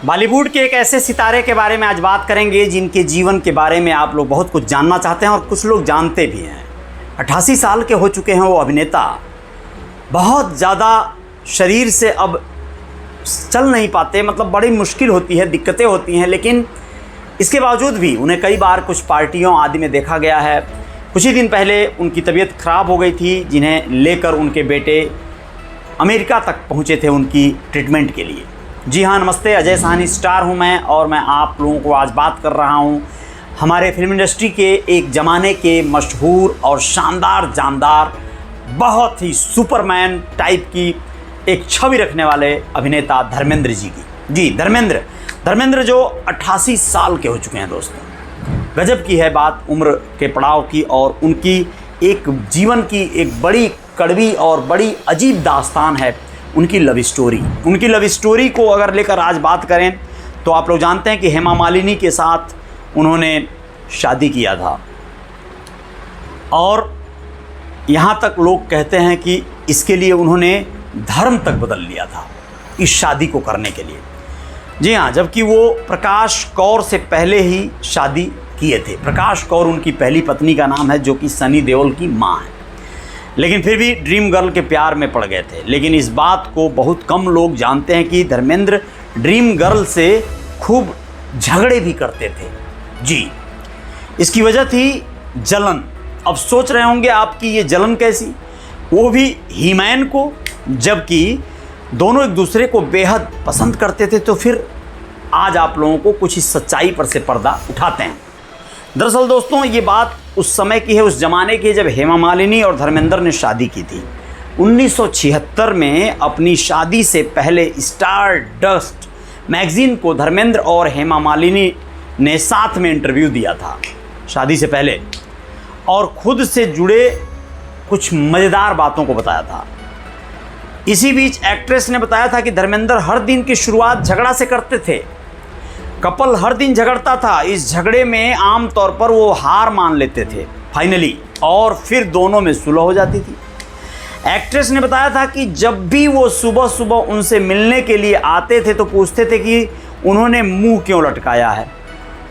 बॉलीवुड के एक ऐसे सितारे के बारे में आज बात करेंगे जिनके जीवन के बारे में आप लोग बहुत कुछ जानना चाहते हैं और कुछ लोग जानते भी हैं। 88 साल के हो चुके हैं वो अभिनेता। बहुत ज़्यादा शरीर से अब चल नहीं पाते, मतलब बड़ी मुश्किल होती है, दिक्कतें होती हैं, लेकिन इसके बावजूद भी उन्हें कई बार कुछ पार्टियों आदि में देखा गया है। कुछ ही दिन पहले उनकी तबीयत ख़राब हो गई थी, जिन्हें लेकर उनके बेटे अमेरिका तक पहुँचे थे उनकी ट्रीटमेंट के लिए। जी हाँ, नमस्ते, अजय साहनी स्टार हूँ मैं, और मैं आप लोगों को आज बात कर रहा हूँ हमारे फिल्म इंडस्ट्री के एक ज़माने के मशहूर और शानदार जानदार, बहुत ही सुपरमैन टाइप की एक छवि रखने वाले अभिनेता धर्मेंद्र जी की। जी, धर्मेंद्र जो 88 साल के हो चुके हैं दोस्तों। गजब की है बात उम्र के पड़ाव की, और उनकी एक जीवन की एक बड़ी कड़वी और बड़ी अजीब दास्तान है उनकी लव स्टोरी। उनकी लव स्टोरी को अगर लेकर आज बात करें तो आप लोग जानते हैं कि हेमा मालिनी के साथ उन्होंने शादी किया था, और यहाँ तक लोग कहते हैं कि इसके लिए उन्होंने धर्म तक बदल लिया था इस शादी को करने के लिए। जी हाँ, जबकि वो प्रकाश कौर से पहले ही शादी किए थे। प्रकाश कौर उनकी पहली पत्नी का नाम है, जो कि सनी देओल की माँ है, लेकिन फिर भी ड्रीम गर्ल के प्यार में पड़ गए थे। लेकिन इस बात को बहुत कम लोग जानते हैं कि धर्मेंद्र ड्रीम गर्ल से खूब झगड़े भी करते थे। जी, इसकी वजह थी जलन। अब सोच रहे होंगे आप कि ये जलन कैसी, वो भी हीमैन को, जबकि दोनों एक दूसरे को बेहद पसंद करते थे। तो फिर आज आप लोगों को कुछ इस सच्चाई पर से पर्दा उठाते हैं। दरअसल दोस्तों, ये बात उस समय की है, उस ज़माने की, जब हेमा मालिनी और धर्मेंद्र ने शादी की थी। 1976 में अपनी शादी से पहले स्टार डस्ट मैगज़ीन को धर्मेंद्र और हेमा मालिनी ने साथ में इंटरव्यू दिया था शादी से पहले, और खुद से जुड़े कुछ मज़ेदार बातों को बताया था। इसी बीच एक्ट्रेस ने बताया था कि धर्मेंद्र हर दिन की शुरुआत झगड़ा से करते थे। कपल हर दिन झगड़ता था। इस झगड़े में आम तौर पर वो हार मान लेते थे फाइनली, और फिर दोनों में सुलह हो जाती थी। एक्ट्रेस ने बताया था कि जब भी वो सुबह सुबह उनसे मिलने के लिए आते थे तो पूछते थे कि उन्होंने मुंह क्यों लटकाया है,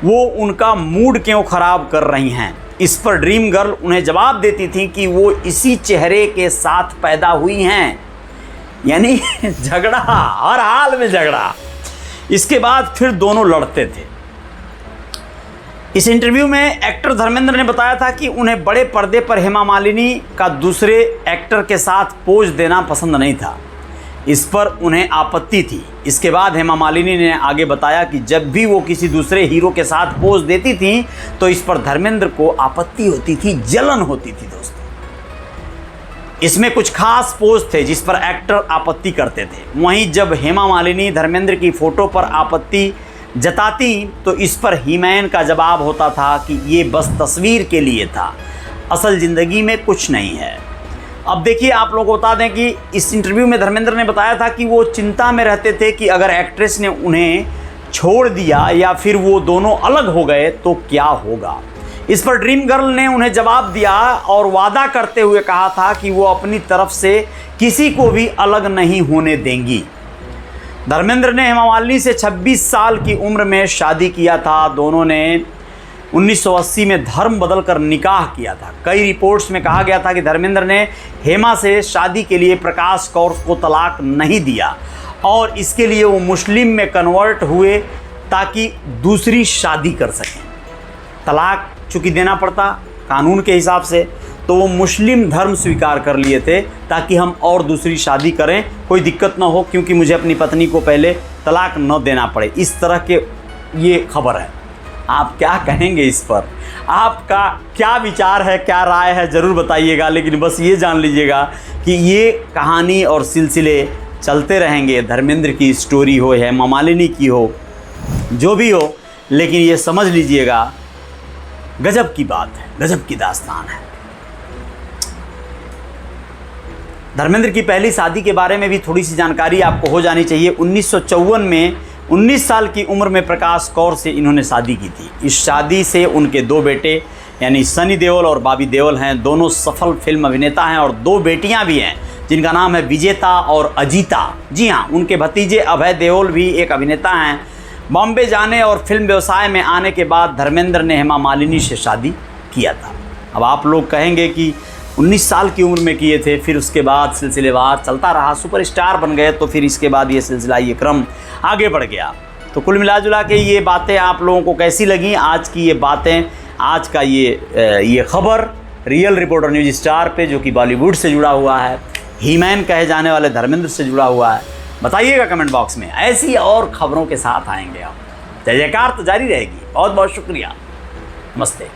वो उनका मूड क्यों ख़राब कर रही हैं। इस पर ड्रीम गर्ल उन्हें जवाब देती थी कि वो इसी चेहरे के साथ पैदा हुई हैं। यानी झगड़ा, हर हाल में झगड़ा। इसके बाद फिर दोनों लड़ते थे। इस इंटरव्यू में एक्टर धर्मेंद्र ने बताया था कि उन्हें बड़े पर्दे पर हेमा मालिनी का दूसरे एक्टर के साथ पोज देना पसंद नहीं था। इस पर उन्हें आपत्ति थी। इसके बाद हेमा मालिनी ने आगे बताया कि जब भी वो किसी दूसरे हीरो के साथ पोज देती थी तो इस पर धर्मेंद्र को आपत्ति होती थी, जलन होती थी दोस्तों। इसमें कुछ खास पोज थे जिस पर एक्टर आपत्ति करते थे। वहीं जब हेमा मालिनी धर्मेंद्र की फ़ोटो पर आपत्ति जताती तो इस पर हीमैन का जवाब होता था कि ये बस तस्वीर के लिए था, असल ज़िंदगी में कुछ नहीं है। अब देखिए, आप लोगों को बता दें कि इस इंटरव्यू में धर्मेंद्र ने बताया था कि वो चिंता में रहते थे कि अगर एक्ट्रेस ने उन्हें छोड़ दिया या फिर वो दोनों अलग हो गए तो क्या होगा। इस पर ड्रीम गर्ल ने उन्हें जवाब दिया और वादा करते हुए कहा था कि वो अपनी तरफ से किसी को भी अलग नहीं होने देंगी। धर्मेंद्र ने हेमा मालिनी से 26 साल की उम्र में शादी किया था। दोनों ने 1980 में धर्म बदलकर निकाह किया था। कई रिपोर्ट्स में कहा गया था कि धर्मेंद्र ने हेमा से शादी के लिए प्रकाश कौर को तलाक नहीं दिया, और इसके लिए वो मुस्लिम में कन्वर्ट हुए ताकि दूसरी शादी कर सकें। तलाक चूँकि देना पड़ता कानून के हिसाब से, तो वो मुस्लिम धर्म स्वीकार कर लिए थे ताकि हम और दूसरी शादी करें, कोई दिक्कत ना हो, क्योंकि मुझे अपनी पत्नी को पहले तलाक न देना पड़े। इस तरह के ये खबर है। आप क्या कहेंगे इस पर? आपका क्या विचार है, क्या राय है, ज़रूर बताइएगा। लेकिन बस ये जान लीजिएगा कि ये कहानी और सिलसिले चलते रहेंगे। धर्मेंद्र की स्टोरी हो, हेमा मालिनी की हो, जो भी हो, लेकिन ये समझ लीजिएगा गजब की बात है, गजब की दास्तान है। धर्मेंद्र की पहली शादी के बारे में भी थोड़ी सी जानकारी आपको हो जानी चाहिए। 1954 में 19 साल की उम्र में प्रकाश कौर से इन्होंने शादी की थी। इस शादी से उनके दो बेटे यानी सनी देओल और बॉबी देओल हैं। दोनों सफल फिल्म अभिनेता हैं, और दो बेटियां भी हैं जिनका नाम है विजेता और अजीता। जी हाँ, उनके भतीजे अभय देओल भी एक अभिनेता हैं। बॉम्बे जाने और फिल्म व्यवसाय में आने के बाद धर्मेंद्र ने हेमा मालिनी से शादी किया था। अब आप लोग कहेंगे कि 19 साल की उम्र में किए थे, फिर उसके बाद सिलसिलेवार चलता रहा, सुपरस्टार बन गए, तो फिर इसके बाद ये सिलसिला, ये क्रम आगे बढ़ गया। तो कुल मिला जुला के ये बातें आप लोगों को कैसी लगी, आज की ये बातें, आज का ये खबर रियल रिपोर्टर न्यूज़ स्टार पे, जो कि बॉलीवुड से जुड़ा हुआ है, हीमैन कहे जाने वाले धर्मेंद्र से जुड़ा हुआ है, बताइएगा कमेंट बॉक्स में। ऐसी और खबरों के साथ आएंगे हम। जय जयकार तो जारी रहेगी। बहुत बहुत शुक्रिया। नमस्ते।